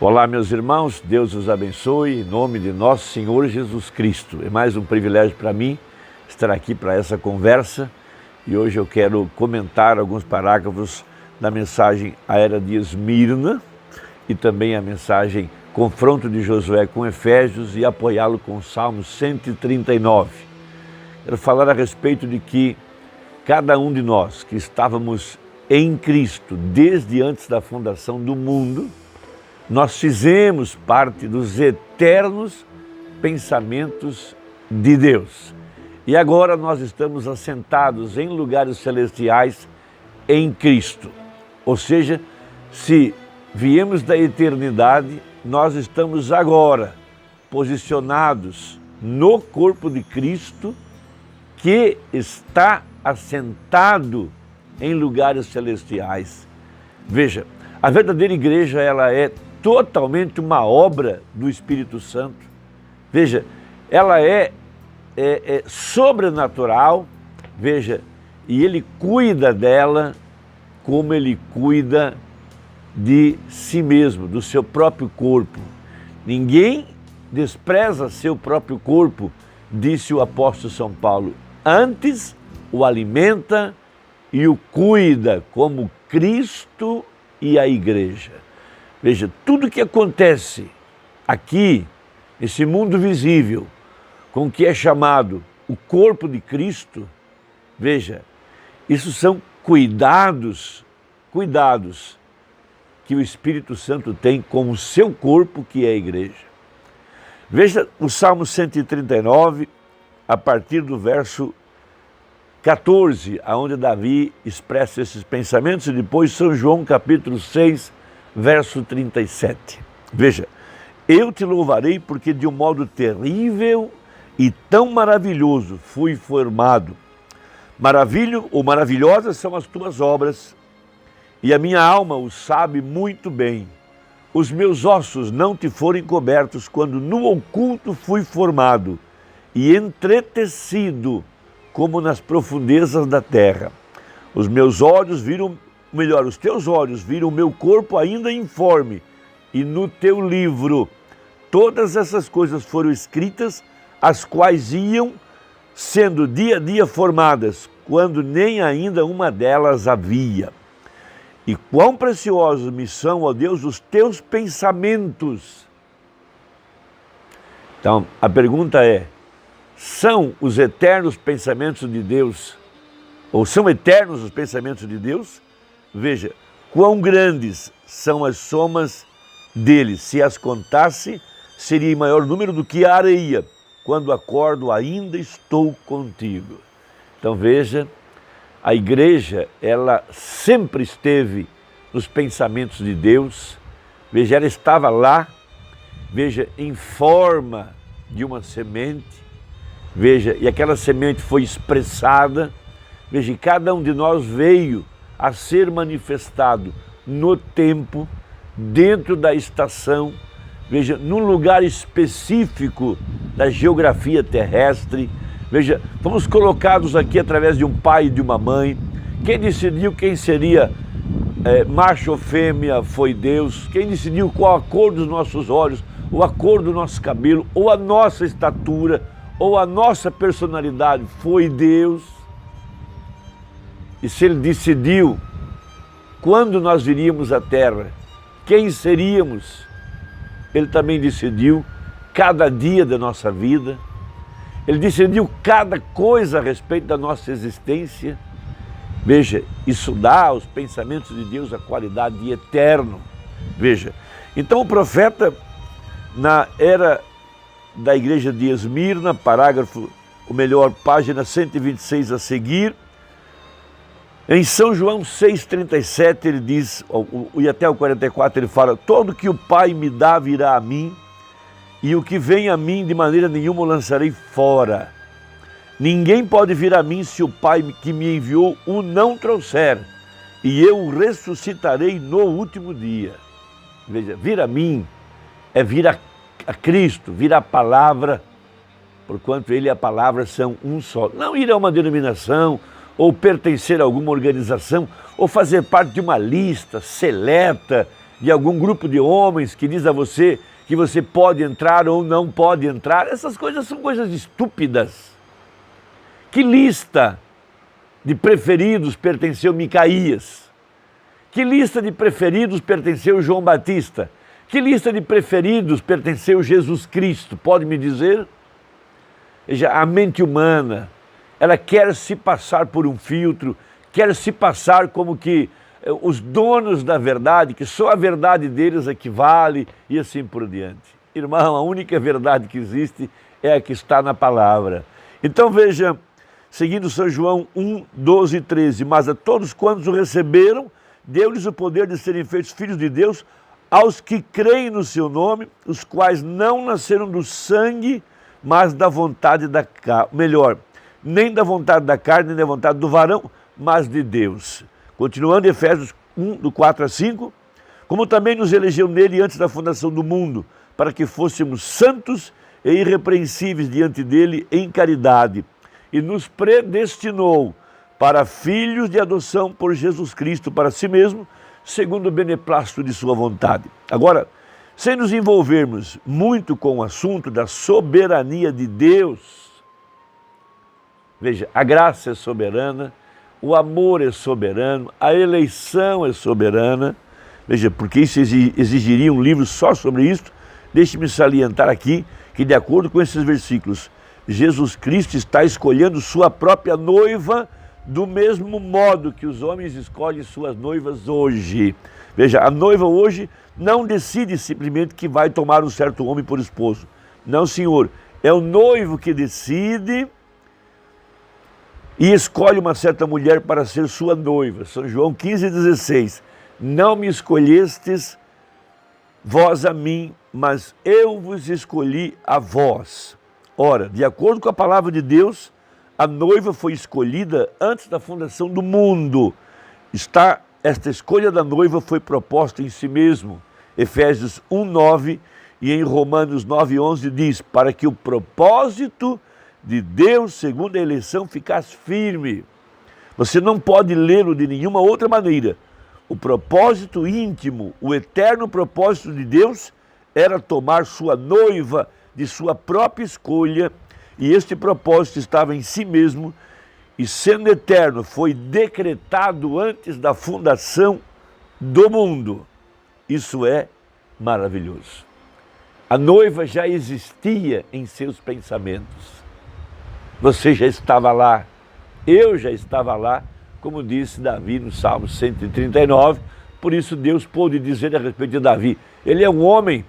Olá, meus irmãos, Deus os abençoe, em nome de nosso Senhor Jesus Cristo. É mais um privilégio para mim estar aqui para essa conversa e hoje eu quero comentar alguns parágrafos da mensagem A Era de Esmirna e também a mensagem Confronto de Josué com Efésios e apoiá-lo com o Salmo 139. Quero falar a respeito de que cada um de nós que estávamos em Cristo desde antes da fundação do mundo, nós fizemos parte dos eternos pensamentos de Deus. E agora nós estamos assentados em lugares celestiais em Cristo. Ou seja, se viemos da eternidade, nós estamos agora posicionados no corpo de Cristo, que está assentado em lugares celestiais. Veja, a verdadeira igreja, ela é totalmente uma obra do Espírito Santo. Veja, ela é sobrenatural, veja, e Ele cuida dela como Ele cuida de si mesmo, do seu próprio corpo. Ninguém despreza seu próprio corpo, disse o apóstolo São Paulo. Antes o alimenta e o cuida como Cristo e a igreja. Veja, tudo que acontece aqui, nesse mundo visível, com o que é chamado o corpo de Cristo, veja, isso são cuidados que o Espírito Santo tem com o seu corpo, que é a igreja. Veja o Salmo 139, a partir do verso 14, onde Davi expressa esses pensamentos, e depois São João, capítulo 6, verso 37. Veja, eu te louvarei porque de um modo terrível e tão maravilhoso fui formado. Maravilhosas são as tuas obras, e a minha alma o sabe muito bem. Os meus ossos não te foram encobertos quando no oculto fui formado e entretecido como nas profundezas da terra. Os teus olhos viram o meu corpo ainda informe, e no teu livro todas essas coisas foram escritas, as quais iam sendo dia a dia formadas, quando nem ainda uma delas havia. E quão preciosos me são, ó Deus, os teus pensamentos. Então, a pergunta é, são os eternos pensamentos de Deus, ou são eternos os pensamentos de Deus? Veja, quão grandes são as somas deles. Se as contasse, seria em maior número do que a areia. Quando acordo, ainda estou contigo. Então veja, a igreja, ela sempre esteve nos pensamentos de Deus. Veja, ela estava lá, veja, em forma de uma semente. Veja, e aquela semente foi expressada. Veja, e cada um de nós veio a ser manifestado no tempo, dentro da estação, veja, num lugar específico da geografia terrestre. Veja, fomos colocados aqui através de um pai e de uma mãe. Quem decidiu quem seria macho ou fêmea foi Deus. Quem decidiu qual a cor dos nossos olhos, ou a cor do nosso cabelo, ou a nossa estatura, ou a nossa personalidade foi Deus. E se Ele decidiu quando nós viríamos à Terra, quem seríamos, Ele também decidiu cada dia da nossa vida. Ele decidiu cada coisa a respeito da nossa existência. Veja, isso dá aos pensamentos de Deus a qualidade de eterno. Veja, então o profeta, na era da igreja de Esmirna, página 126 a seguir, em São João 6,37 ele diz, e até o 44 ele fala, todo que o Pai me dá virá a mim, e o que vem a mim de maneira nenhuma o lançarei fora. Ninguém pode vir a mim se o Pai que me enviou o não trouxer, e eu o ressuscitarei no último dia. Veja, vir a mim é vir a Cristo, vir a palavra, porquanto Ele e a palavra são um só. Não ir a uma denominação, ou pertencer a alguma organização, ou fazer parte de uma lista seleta, de algum grupo de homens que diz a você que você pode entrar ou não pode entrar. Essas coisas são coisas estúpidas. Que lista de preferidos pertenceu Micaías? Que lista de preferidos pertenceu João Batista? Que lista de preferidos pertenceu Jesus Cristo? Pode me dizer? Veja, a mente humana, ela quer se passar por um filtro, quer se passar como que os donos da verdade, que só a verdade deles é que vale e assim por diante. Irmão, a única verdade que existe é a que está na palavra. Então veja, seguindo São João 1, 12 e 13, mas a todos quantos o receberam, deu-lhes o poder de serem feitos filhos de Deus, aos que creem no seu nome, os quais não nasceram do sangue, mas da vontade da carne, melhor, nem da vontade da carne, nem da vontade do varão, mas de Deus. Continuando, Efésios 1, do 4 a 5, como também nos elegeu nele antes da fundação do mundo, para que fôssemos santos e irrepreensíveis diante dele em caridade, e nos predestinou para filhos de adoção por Jesus Cristo para si mesmo, segundo o beneplácito de sua vontade. Agora, sem nos envolvermos muito com o assunto da soberania de Deus, veja, a graça é soberana, o amor é soberano, a eleição é soberana. Veja, porque isso exigiria um livro só sobre isso. Deixe-me salientar aqui que, de acordo com esses versículos, Jesus Cristo está escolhendo sua própria noiva do mesmo modo que os homens escolhem suas noivas hoje. Veja, a noiva hoje não decide simplesmente que vai tomar um certo homem por esposo. Não, senhor, é o noivo que decide e escolhe uma certa mulher para ser sua noiva. São João 15,16. Não me escolhestes vós a mim, mas eu vos escolhi a vós. Ora, de acordo com a palavra de Deus, a noiva foi escolhida antes da fundação do mundo. Esta escolha da noiva foi proposta em si mesmo. Efésios 1,9 e em Romanos 9,11 diz, para que o propósito de Deus, segundo a eleição, ficasse firme. Você não pode lê-lo de nenhuma outra maneira. O propósito íntimo, o eterno propósito de Deus era tomar sua noiva de sua própria escolha, e este propósito estava em si mesmo, e sendo eterno, foi decretado antes da fundação do mundo. Isso é maravilhoso. A noiva já existia em seus pensamentos. Você já estava lá, eu já estava lá, como disse Davi no Salmo 139, por isso Deus pôde dizer a respeito de Davi, ele é um homem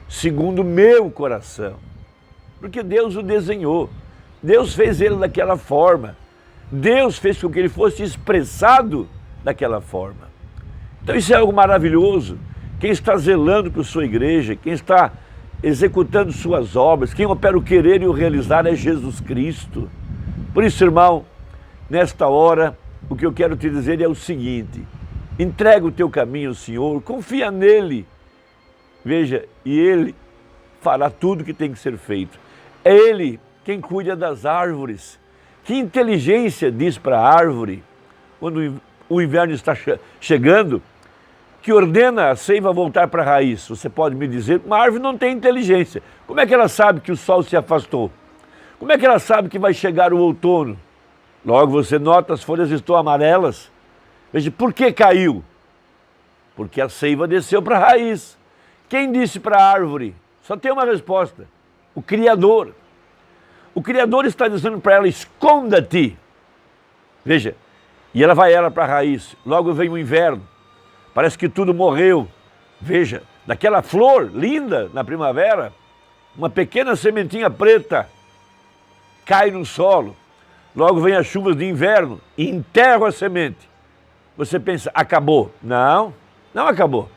segundo o meu coração, porque Deus o desenhou, Deus fez ele daquela forma, Deus fez com que ele fosse expressado daquela forma. Então isso é algo maravilhoso. Quem está zelando por sua igreja, quem está executando suas obras, quem opera o querer e o realizar é Jesus Cristo. Por isso, irmão, nesta hora, o que eu quero te dizer é o seguinte, entrega o teu caminho ao Senhor, confia nele, veja, e ele fará tudo que tem que ser feito. É ele quem cuida das árvores. Que inteligência diz para a árvore, quando o inverno está chegando, que ordena a seiva voltar para a raiz? Você pode me dizer, uma árvore não tem inteligência. Como é que ela sabe que o sol se afastou? Como é que ela sabe que vai chegar o outono? Logo você nota, as folhas estão amarelas. Veja, por que caiu? Porque a seiva desceu para a raiz. Quem disse para a árvore? Só tem uma resposta, o Criador. O Criador está dizendo para ela, esconda-te. Veja, e ela vai para a raiz. Logo vem o inverno. Parece que tudo morreu. Veja, daquela flor linda na primavera, uma pequena sementinha preta cai no solo. Logo vem as chuvas de inverno e enterram a semente. Você pensa, acabou? Não, não acabou.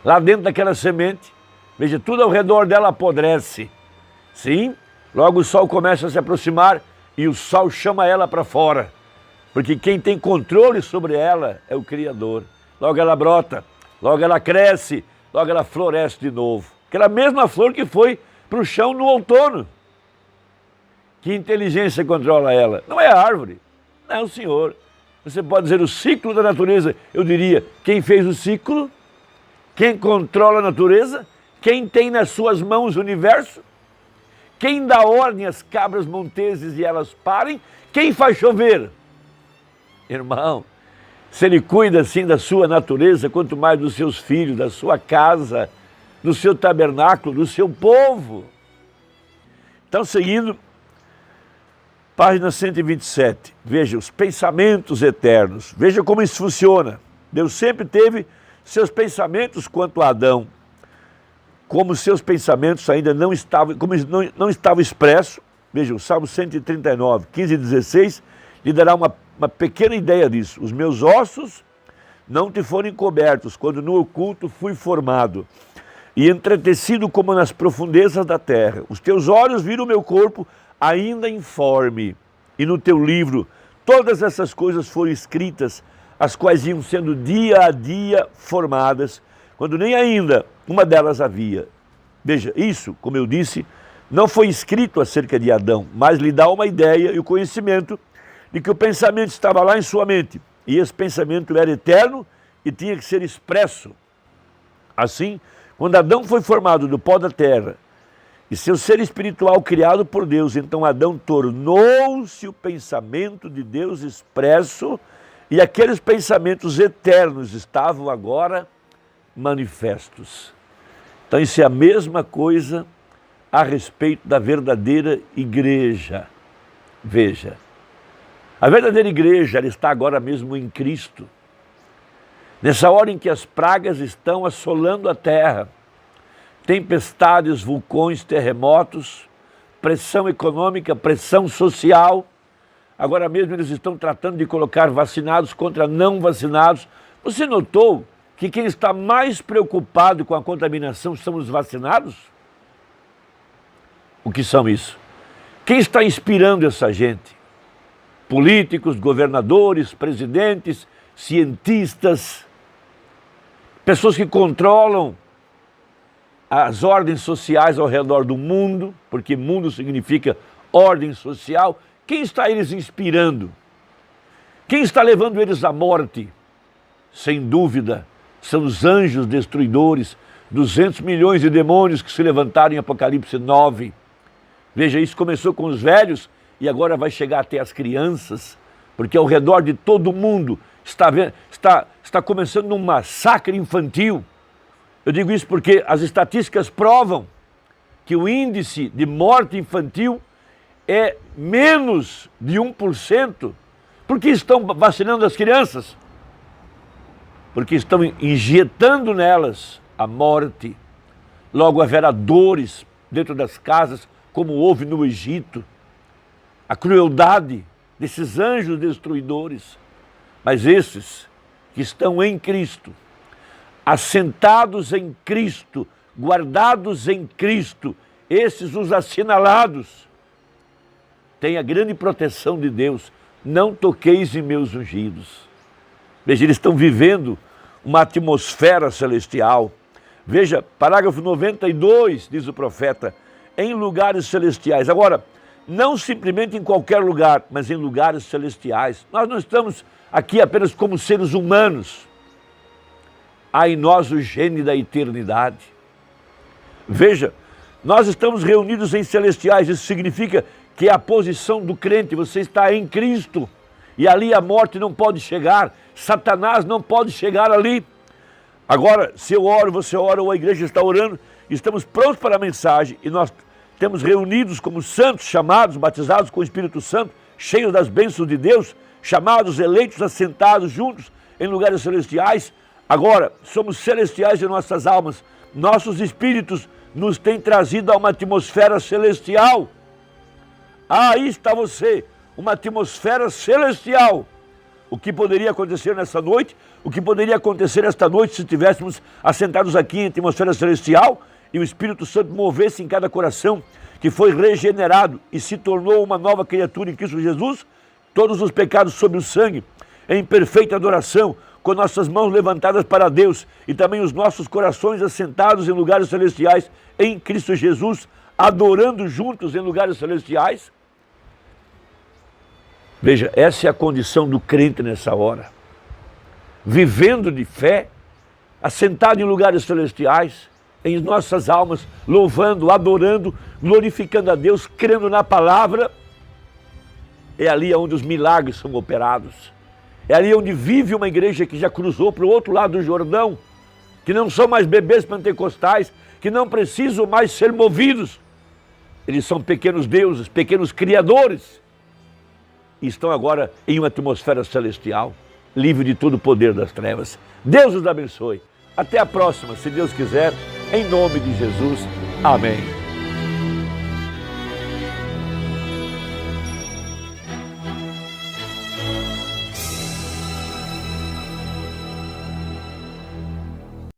Lá dentro daquela semente, veja, tudo ao redor dela apodrece. Sim, logo o sol começa a se aproximar e o sol chama ela para fora. Porque quem tem controle sobre ela é o Criador. Logo ela brota, logo ela cresce, logo ela floresce de novo. Aquela mesma flor que foi para o chão no outono. Que inteligência controla ela? Não é a árvore, não é o Senhor. Você pode dizer o ciclo da natureza. Eu diria, quem fez o ciclo? Quem controla a natureza? Quem tem nas suas mãos o universo? Quem dá ordem às cabras monteses e elas parem? Quem faz chover? Irmão, se ele cuida assim da sua natureza, quanto mais dos seus filhos, da sua casa, do seu tabernáculo, do seu povo. Então, seguindo, página 127, veja os pensamentos eternos, veja como isso funciona. Deus sempre teve seus pensamentos quanto a Adão, como seus pensamentos ainda não estavam, como não estava expresso. Veja, o Salmo 139, 15 e 16, lhe dará uma pequena ideia disso. Os meus ossos não te foram encobertos, quando no oculto fui formado, e entretecido como nas profundezas da terra. Os teus olhos viram o meu corpo ainda informe, e no teu livro todas essas coisas foram escritas, as quais iam sendo dia a dia formadas, quando nem ainda uma delas havia. Veja, isso, como eu disse, não foi escrito acerca de Adão, mas lhe dá uma ideia e o conhecimento de que o pensamento estava lá em sua mente, e esse pensamento era eterno e tinha que ser expresso. Assim, quando Adão foi formado do pó da terra, e seu ser espiritual criado por Deus, então Adão tornou-se o pensamento de Deus expresso, e aqueles pensamentos eternos estavam agora manifestos. Então isso é a mesma coisa a respeito da verdadeira igreja. Veja, a verdadeira igreja, ela está agora mesmo em Cristo. Nessa hora em que as pragas estão assolando a terra, tempestades, vulcões, terremotos, pressão econômica, pressão social. Agora mesmo eles estão tratando de colocar vacinados contra não vacinados. Você notou que quem está mais preocupado com a contaminação são os vacinados? O que são isso? Quem está inspirando essa gente? Políticos, governadores, presidentes, cientistas, pessoas que controlam as ordens sociais ao redor do mundo, porque mundo significa ordem social. Quem está eles inspirando? Quem está levando eles à morte? Sem dúvida, são os anjos destruidores, 200 milhões de demônios que se levantaram em Apocalipse 9. Veja, isso começou com os velhos e agora vai chegar até as crianças, porque ao redor de todo mundo está começando um massacre infantil. Eu digo isso porque as estatísticas provam que o índice de morte infantil é menos de 1%. Por que estão vacinando as crianças? Porque estão injetando nelas a morte. Logo haverá dores dentro das casas, como houve no Egito. A crueldade desses anjos destruidores. Mas esses que estão em Cristo, assentados em Cristo, guardados em Cristo, esses os assinalados, têm a grande proteção de Deus. Não toqueis em meus ungidos. Veja, eles estão vivendo uma atmosfera celestial. Veja, parágrafo 92, diz o profeta, em lugares celestiais. Agora, não simplesmente em qualquer lugar, mas em lugares celestiais. Nós não estamos aqui apenas como seres humanos. Há em nós o gene da eternidade. Veja, nós estamos reunidos em celestiais, isso significa que é a posição do crente, você está em Cristo, e ali a morte não pode chegar, Satanás não pode chegar ali. Agora, se eu oro, você ora, ou a igreja está orando, estamos prontos para a mensagem, e nós temos reunidos como santos, chamados, batizados com o Espírito Santo, cheios das bênçãos de Deus, chamados, eleitos, assentados juntos em lugares celestiais. Agora, somos celestiais em nossas almas, nossos espíritos nos têm trazido a uma atmosfera celestial. Aí está você, uma atmosfera celestial. O que poderia acontecer nessa noite? O que poderia acontecer esta noite se estivéssemos assentados aqui em atmosfera celestial e o Espírito Santo movesse em cada coração que foi regenerado e se tornou uma nova criatura em Cristo Jesus? Todos os pecados sob o sangue, em perfeita adoração, com nossas mãos levantadas para Deus e também os nossos corações assentados em lugares celestiais em Cristo Jesus, adorando juntos em lugares celestiais. Veja, essa é a condição do crente nessa hora. Vivendo de fé, assentado em lugares celestiais, em nossas almas, louvando, adorando, glorificando a Deus, crendo na palavra. É ali onde os milagres são operados. É ali onde vive uma igreja que já cruzou para o outro lado do Jordão, que não são mais bebês pentecostais, que não precisam mais ser movidos. Eles são pequenos deuses, pequenos criadores, e estão agora em uma atmosfera celestial, livre de todo o poder das trevas. Deus os abençoe. Até a próxima, se Deus quiser, em nome de Jesus. Amém.